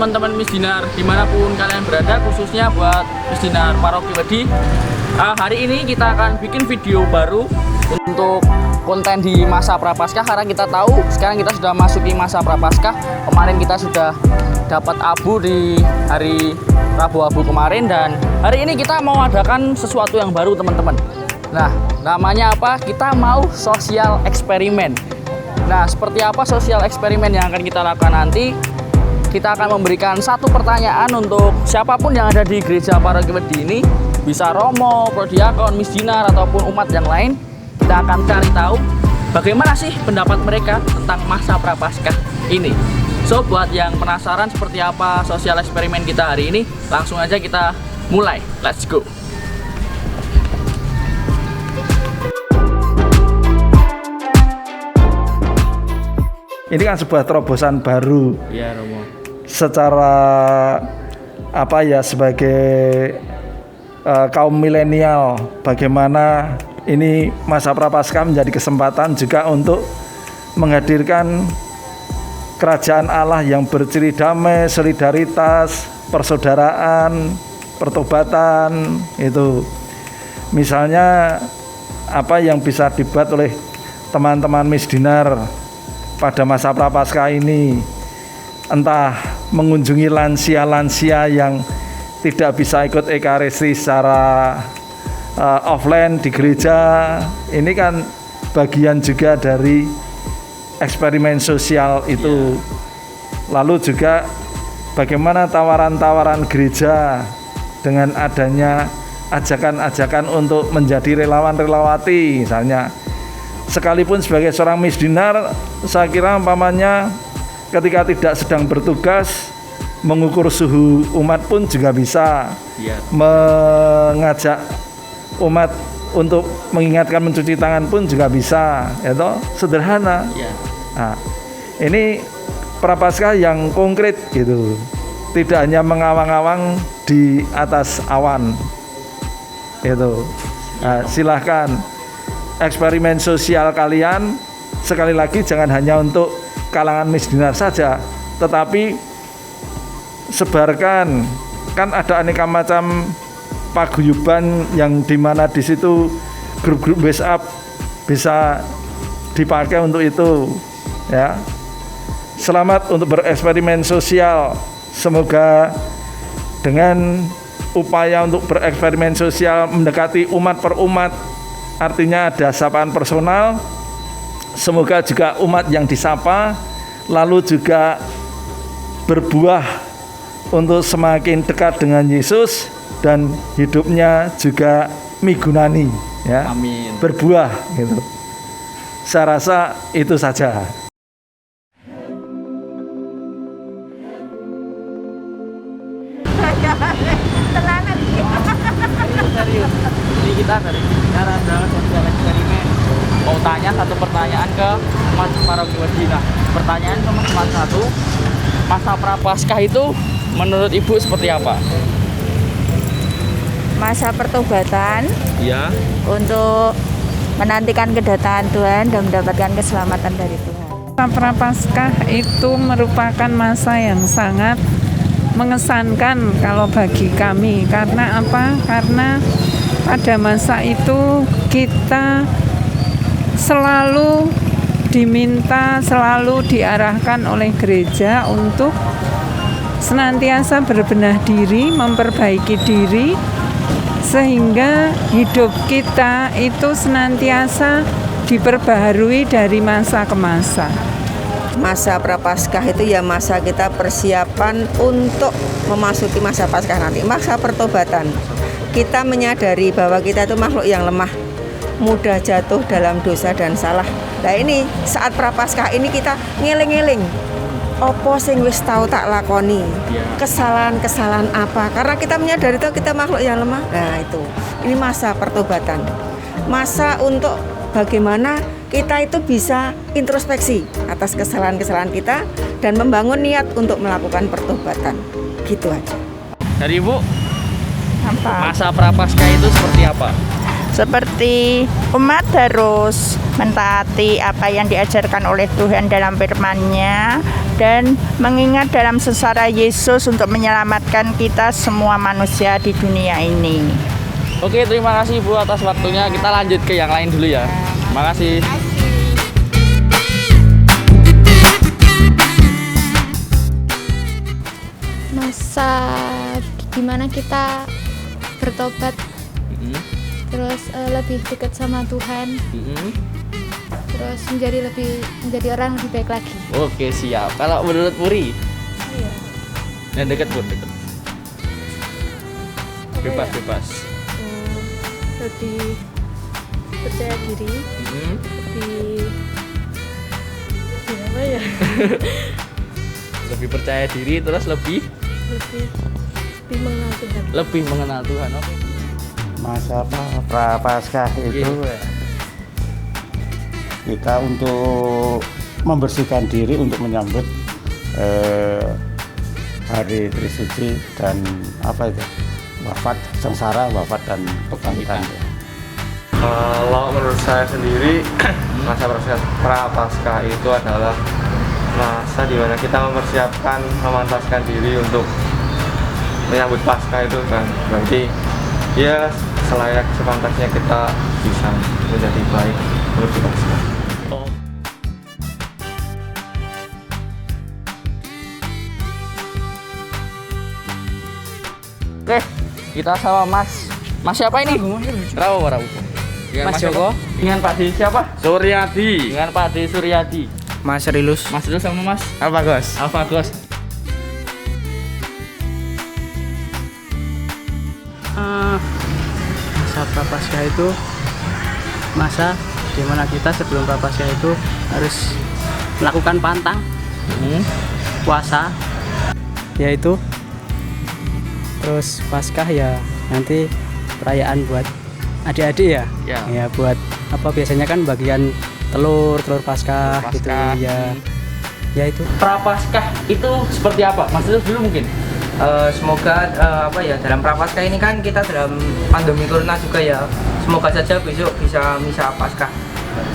teman-teman Misdinar dimanapun kalian berada, khususnya buat Misdinar Paroki Wedi. Hari ini kita akan bikin video baru untuk konten di masa Prapaskah, karena kita tahu sekarang kita sudah masuki masa Prapaskah. Kemarin kita sudah dapat abu di hari Rabu Abu kemarin, dan hari ini kita mau adakan sesuatu yang baru teman-teman. Nah, namanya apa? Kita mau sosial eksperimen. Nah, seperti apa sosial eksperimen yang akan kita lakukan nanti? Kita akan memberikan satu pertanyaan untuk siapapun yang ada di gereja Paroki Wedi ini, bisa romo, prodiakon, misdinar, ataupun umat yang lain. Kita akan cari tahu bagaimana sih pendapat mereka tentang masa Prapaskah ini. So, buat yang penasaran seperti apa sosial eksperimen kita hari ini, langsung aja kita mulai. Let's go! Ini kan sebuah terobosan baru. Iya, Romo. Secara apa ya, sebagai kaum milenial, bagaimana ini masa Prapaskah menjadi kesempatan juga untuk menghadirkan kerajaan Allah yang berciri damai, solidaritas, persaudaraan, pertobatan. Itu misalnya apa yang bisa dibuat oleh teman-teman Misdinar pada masa Prapaskah ini, entah mengunjungi lansia-lansia yang tidak bisa ikut ekaristi secara offline di gereja. Ini kan bagian juga dari eksperimen sosial itu. Lalu juga bagaimana tawaran-tawaran gereja dengan adanya ajakan-ajakan untuk menjadi relawan-relawati misalnya. Sekalipun sebagai seorang misdinar, saya kira umpamanya ketika tidak sedang bertugas, mengukur suhu umat pun juga bisa. Mengajak umat untuk mengingatkan mencuci tangan pun juga bisa, itu sederhana. Nah, ini Prapaskah yang konkret gitu, tidak hanya mengawang-awang di atas awan. Itu, nah, silahkan eksperimen sosial kalian, sekali lagi jangan hanya untuk kalangan misdinar saja, tetapi sebarkan. Kan ada aneka macam paguyuban yang dimana di situ grup-grup WhatsApp bisa dipakai untuk itu, ya. Selamat untuk bereksperimen sosial. Semoga dengan upaya untuk bereksperimen sosial mendekati umat per umat, artinya ada sapaan personal. Semoga juga umat yang disapa lalu juga berbuah untuk semakin dekat dengan Yesus dan hidupnya juga migunani, ya. Amin. Berbuah gitu. Saya rasa itu saja. Serius. Jadi kita dari cara sosial eksperimen mau tanya satu pertanyaan ke umat Paroki Wedi. Nah, pertanyaan cuma satu, masa Prapaskah itu menurut Ibu seperti apa? Masa pertobatan, Iya. untuk menantikan kedatangan Tuhan dan mendapatkan keselamatan dari Tuhan. Masa Prapaskah itu merupakan masa yang sangat mengesankan kalau bagi kami. Karena apa? Karena pada masa itu kita selalu diminta, selalu diarahkan oleh gereja untuk senantiasa berbenah diri, memperbaiki diri, sehingga hidup kita itu senantiasa diperbaharui dari masa ke masa. Masa Prapaskah itu ya masa kita persiapan untuk memasuki masa Paskah nanti, masa pertobatan. Kita menyadari bahwa kita itu makhluk yang lemah, mudah jatuh dalam dosa dan salah. Nah, ini saat Prapaskah ini kita ngeling-ngeling, opo sing wis tau tak lakoni, kesalahan-kesalahan apa, karena kita menyadari itu kita makhluk yang lemah. Nah, itu ini masa pertobatan, masa untuk bagaimana kita itu bisa introspeksi atas kesalahan-kesalahan kita dan membangun niat untuk melakukan pertobatan. Gitu aja. Dari Ibu, Apa? masa Prapaskah itu seperti apa? Seperti umat harus mentaati apa yang diajarkan oleh Tuhan dalam firman-Nya dan mengingat dalam sengsara Yesus untuk menyelamatkan kita semua manusia di dunia ini. Oke, terima kasih Bu atas waktunya. Kita lanjut ke yang lain dulu ya. Terima kasih. Masa dimana kita bertobat, terus lebih dekat sama Tuhan, terus menjadi orang lebih baik lagi. Oke, siap. Kalau menurut Puri? Iya. Yang dekat Bu, dekat. Bebas. Lebih percaya diri, lebih apa ya? Lebih percaya diri, terus lebih mengenal Tuhan. Lebih mengenal Tuhan. Oke. Masa prapaskah itu kita untuk membersihkan diri untuk menyambut hari Trisuci dan wafat sengsara, wafat dan kebangkitan. Kalau menurut saya sendiri masa prapaskah itu adalah masa di mana kita mempersiapkan, memantaskan diri untuk menyambut Paskah itu kan. Berarti ya selayak sepantasnya kita bisa menjadi baik menuju Paskah. Oke, kita sama Mas siapa ini? Rawu. Dengan Mas Joko. Dengan Pak D siapa? Suryadi. Dengan Pak D Suryadi. Mas Rilus. Mas Rilus sama Mas Alfagos. Masa prapaskah itu masa dimana kita sebelum prapaskah itu harus melakukan pantang, puasa, yaitu terus Paskah ya nanti perayaan buat adik-adik ya buat apa biasanya kan bagian telur Paskah gitu ya itu. Prapaskah itu seperti apa? Mas Rilus dulu mungkin. Semoga dalam prapaskah ini kan kita dalam pandemi corona juga ya. Semoga saja besok bisa misa Paskah.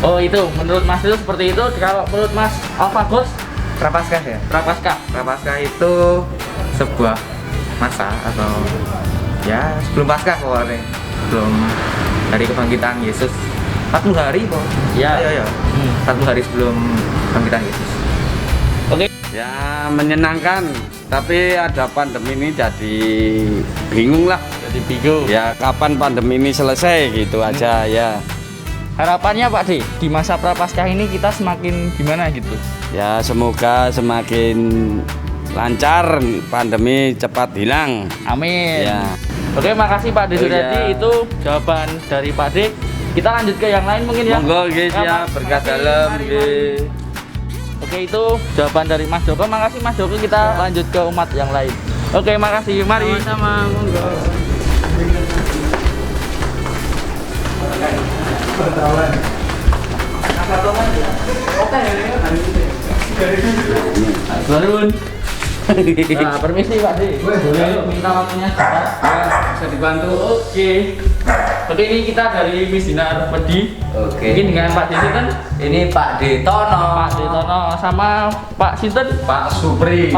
Oh itu menurut Mas Rilus seperti itu. Kalau menurut Mas Alfagos? Prapaskah ya. Prapaskah itu sebuah masa atau ya sebelum Paskah pokoknya, sebelum hari kebangkitan Yesus. 40 hari kok. Ya. 40 hari sebelum kebangkitan Yesus. Oke. Ya menyenangkan, tapi ada pandemi ini jadi bingung lah. Jadi bingung. Ya kapan pandemi ini selesai gitu aja ya. Harapannya Pak D, di masa prapaskah ini kita semakin gimana gitu? Ya semoga semakin lancar, pandemi cepat hilang. Amin. Ya. Oke, makasih Pak D Suryadi. Itu jawaban dari Pak D. Kita lanjut ke yang lain mungkin ya. Monggo guys ya, berkah dalam. Oke, itu jawaban dari Mas Joko. Makasih Mas Joko. Kita lanjut ke umat yang lain. Oke, makasih. Mari. Sama-sama, monggo. Barun. Nah, permisi Pak D. Boleh minta waktunya sebentar? Bisa dibantu. Oke. Oke, ini kita dari Miss Dinar Pedi. Oke. Mungkin dengan Pak D Sinten. Ini Pak D Tono. Pak D Tono sama Pak Sinten. Pak Supri.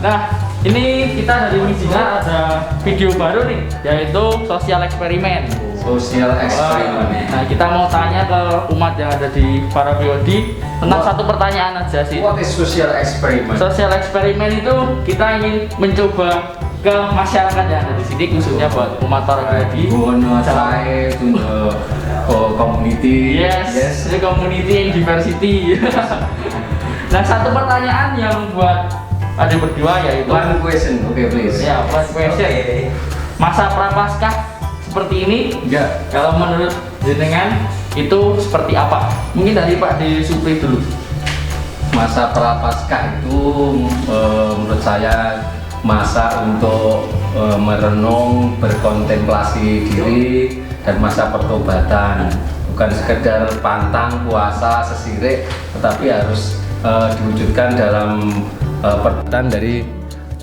Nah, ini kita dari Miss Dinar ada video baru nih, yaitu sosial eksperimen. Nah, kita mau tanya ke umat yang ada di Parapriodi tentang satu pertanyaan aja sih. What is social experiment? Sosial eksperimen itu kita ingin mencoba ke masyarakat yang ada di sini, khususnya buat umat Parapriodi. Try to the community. Yes, the community and diversity. Nah, satu pertanyaan yang buat ada berdua yaitu One question, okay please. ya, one question. Masa prapaskah seperti ini? Enggak. Kalau menurut jenengan itu seperti apa? Mungkin dari Pak D Supri dulu. Masa prapaskah itu menurut saya masa untuk merenung, berkontemplasi diri dan masa pertobatan. Bukan sekedar pantang, puasa, sesirik, tetapi harus diwujudkan dalam perbuatan dari.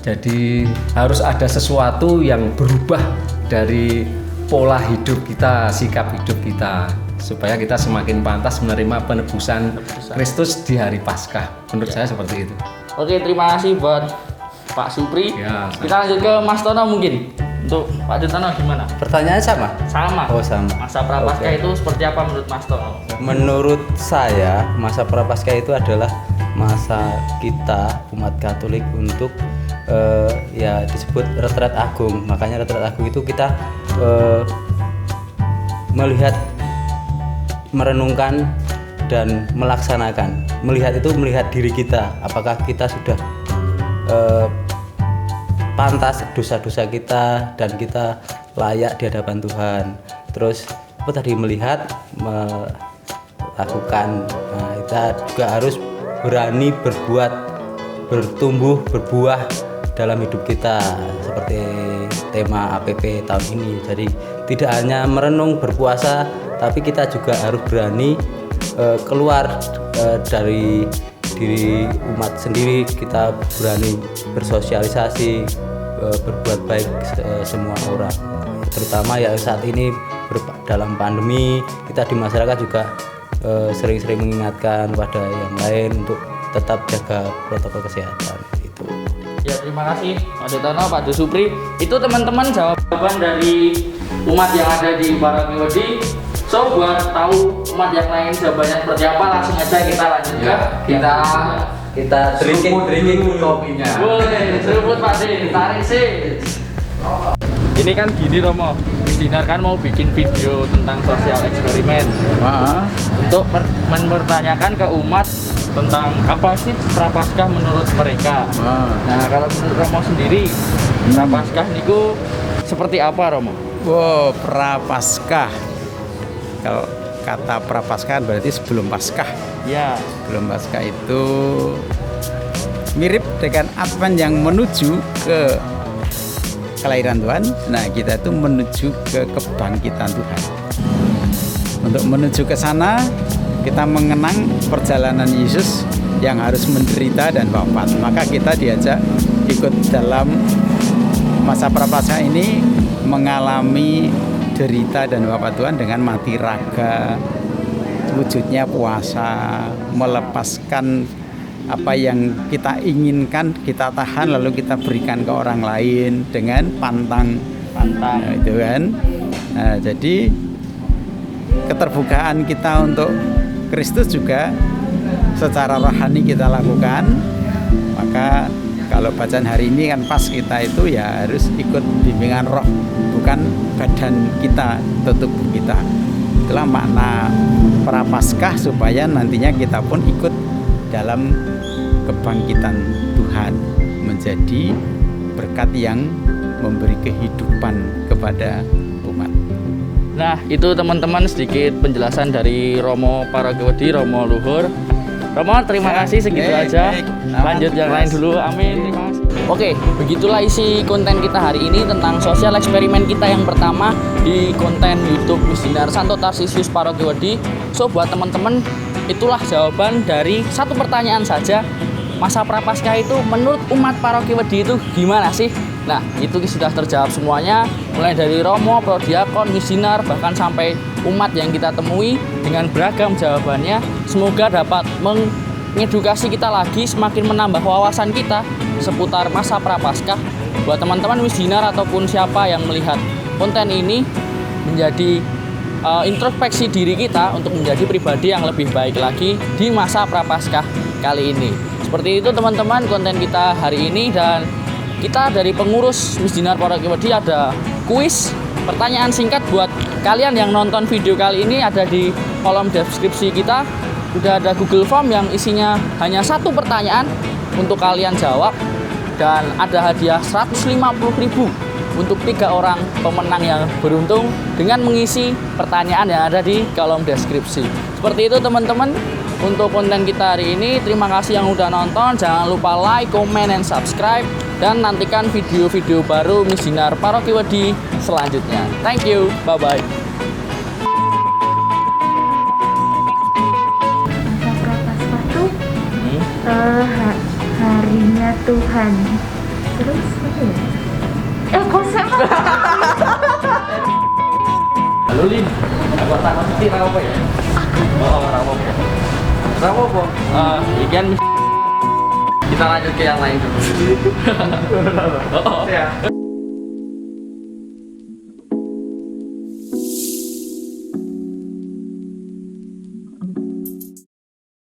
Jadi harus ada sesuatu yang berubah dari pola hidup kita, sikap hidup kita, supaya kita semakin pantas menerima penebusan Kristus di hari Paskah. Menurut saya seperti itu. Oke, terima kasih buat Pak Supri. Ya, kita lanjut ke Mas Tono mungkin. Untuk Pak Tono gimana? Pertanyaannya sama? Sama. Oh, sama. Masa Prapaskah itu seperti apa menurut Mas Tono? Menurut saya, masa Prapaskah itu adalah masa kita umat Katolik untuk ya disebut retret agung. Makanya retret agung itu kita melihat, merenungkan dan melaksanakan. Melihat itu melihat diri kita, apakah kita sudah pantas dosa-dosa kita dan kita layak di hadapan Tuhan. Terus apa tadi, melihat, melakukan. Nah, kita juga harus berani berbuat, bertumbuh, berbuah dalam hidup kita seperti tema APP tahun ini. Jadi tidak hanya merenung berpuasa, tapi kita juga harus berani keluar dari diri umat sendiri. Kita berani bersosialisasi, berbuat baik semua orang, terutama ya saat ini dalam pandemi. Kita di masyarakat juga sering-sering mengingatkan pada yang lain untuk tetap jaga protokol kesehatan itu. Ya, terima kasih Pak Detono, Pak Supri. Itu teman-teman jawaban dari umat yang ada di Paroki Wedi. So, buat tahu umat yang lain jawabannya seperti apa, langsung aja kita lanjut ya. Kita drinking kopinya. Boleh, seruput Pak D, tarik sih. Ini kan gini Romo, Dinar kan mau bikin video tentang sosial eksperimen untuk mempertanyakan ke umat tentang apa sih Prapaskah menurut mereka. Nah, kalau menurut Romo sendiri, Prapaskah niku seperti apa Romo? Wow, Prapaskah. Kalau kata Prapaskah berarti sebelum Paskah. Ya. Sebelum Paskah itu mirip dengan Advent yang menuju ke kelahiran Tuhan. Nah, kita itu menuju ke kebangkitan Tuhan. Untuk menuju ke sana, kita mengenang perjalanan Yesus yang harus menderita dan wafat. Maka kita diajak ikut dalam masa Prapaskah ini mengalami derita dan wafat Tuhan dengan mati raga, wujudnya puasa, melepaskan apa yang kita inginkan, kita tahan lalu kita berikan ke orang lain dengan pantang. Nah, itu kan. Nah, jadi keterbukaan kita untuk Kristus juga secara rohani kita lakukan. Maka kalau bacaan hari ini kan pas kita itu ya harus ikut bimbingan roh, bukan badan kita atau tubuh kita. Itulah makna Prapaskah, supaya nantinya kita pun ikut dalam kebangkitan Tuhan, menjadi berkat yang memberi kehidupan kepada umat. Nah, itu teman-teman sedikit penjelasan dari Romo Paroki Wedi, Romo Luhur. Romo, terima kasih, segitu aja. Lanjut yang lain dulu, amin. Terima kasih. Oke, begitulah isi konten kita hari ini tentang sosial eksperimen kita yang pertama di konten YouTube Misdinar Santo Tarsisius Paroki Wedi. So, buat teman-teman, itulah jawaban dari satu pertanyaan saja. Masa Prapaskah itu menurut umat Paroki Wedi itu gimana sih? Nah, itu sudah terjawab semuanya, mulai dari Romo, Prodiakon, Misdinar, bahkan sampai umat yang kita temui dengan beragam jawabannya. Semoga dapat mengedukasi kita lagi, semakin menambah wawasan kita seputar masa Prapaskah. Buat teman-teman Misdinar ataupun siapa yang melihat konten ini, menjadi introspeksi diri kita untuk menjadi pribadi yang lebih baik lagi di masa Prapaskah kali ini. Seperti itu teman-teman konten kita hari ini, dan kita dari pengurus Misdinar Paroki Wedi ada kuis pertanyaan singkat buat kalian yang nonton video kali ini. Ada di kolom deskripsi kita, udah ada Google Form yang isinya hanya satu pertanyaan untuk kalian jawab, dan ada hadiah 150.000 untuk 3 orang pemenang yang beruntung dengan mengisi pertanyaan yang ada di kolom deskripsi. Seperti itu teman-teman untuk konten kita hari ini. Terima kasih yang udah nonton. Jangan lupa like, comment, and subscribe, dan nantikan video-video baru Misdinar Paroki Wedi selanjutnya. Thank you, bye-bye. Harinya Tuhan. Terus apa ya? Konsep Halo Lin, aku takut sih apa ya? Oh, apa? Ikan kita lanjut ke yang lain dulu. Oh, ya.